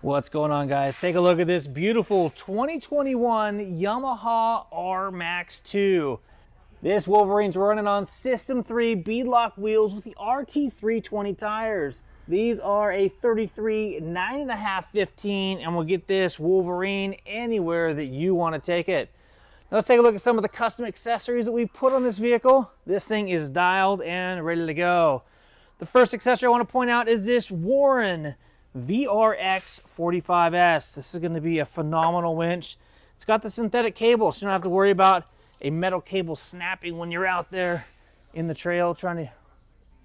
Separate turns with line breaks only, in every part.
What's going on, guys? Take a look at this beautiful 2021 Yamaha RMAX2. This Wolverine's running on System 3 beadlock wheels with the RT320 tires. These are a 33 9.5 15, and we'll get this Wolverine anywhere that you want to take it. Now let's take a look at some of the custom accessories that we put on this vehicle. This thing is dialed and ready to go. The first accessory I want to point out is this Warren VRX 45S. This is going to be a phenomenal winch. It's got the synthetic cable, so you don't have to worry about a metal cable snapping when you're out there in the trail trying to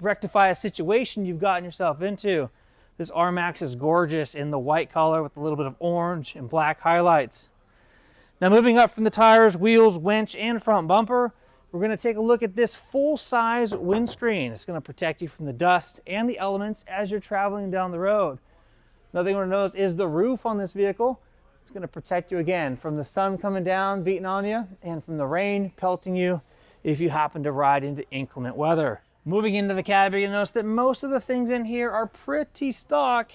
rectify a situation you've gotten yourself into. This RMAX is gorgeous in the white color with a little bit of orange and black highlights. Now moving up from the tires, wheels, winch, and front bumper, we're going to take a look at this full-size windscreen. It's going to protect you from the dust and the elements as you're traveling down the road. Another thing you want to notice is the roof on this vehicle. It's going to protect you again from the sun coming down, beating on you, and from the rain pelting you if you happen to ride into inclement weather. Moving into the cab, you'll notice that most of the things in here are pretty stock,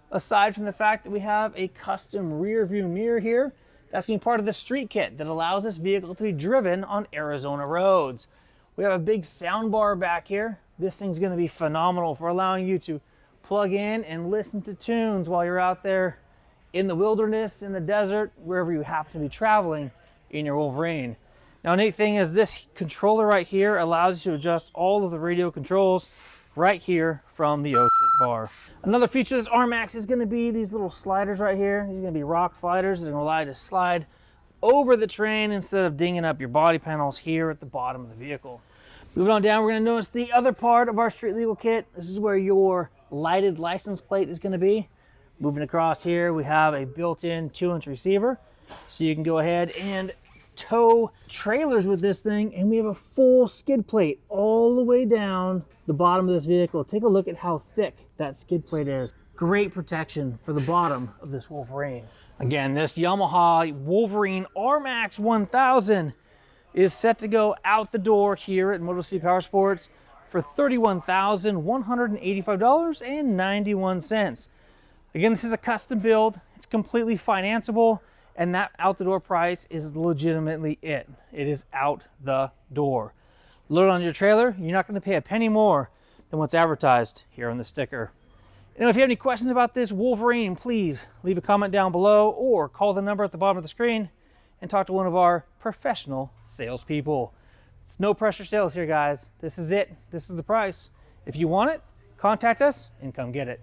aside from the fact that we have a custom rear view mirror here. That's going to be part of the street kit that allows this vehicle to be driven on Arizona roads. We have a big sound bar back here. This thing's going to be phenomenal for allowing you to plug in and listen to tunes while you're out there in the wilderness, in the desert, wherever you happen to be traveling in your Wolverine. Now, a neat thing is this controller right here allows you to adjust all of the radio controls right here from the bar. Another feature of this RMAX is going to be these little sliders right here. These are going to be rock sliders that are going to allow you to slide over the terrain instead of dinging up your body panels here at the bottom of the vehicle. Moving on down, we're going to notice the other part of our street legal kit. This is where your lighted license plate is going to be. Moving across here, we have a built-in 2-inch receiver, so you can go ahead and tow trailers with this thing, and we have a full skid plate all the way down the bottom of this vehicle. Take a look at how thick that skid plate is. Great protection for the bottom of this Wolverine. Again, this Yamaha Wolverine RMAX 1000 is set to go out the door here at MotoCity Powersports for $31,185.91. Again, this is a custom build. It's completely financeable, and that out the door price is legitimately it. It is out the door. Load it on your trailer, you're not going to pay a penny more than what's advertised here on the sticker. And if you have any questions about this Wolverine, please leave a comment down below or call the number at the bottom of the screen and talk to one of our professional salespeople. It's no pressure sales here, guys. This is it. This is the price. If you want it, contact us and come get it.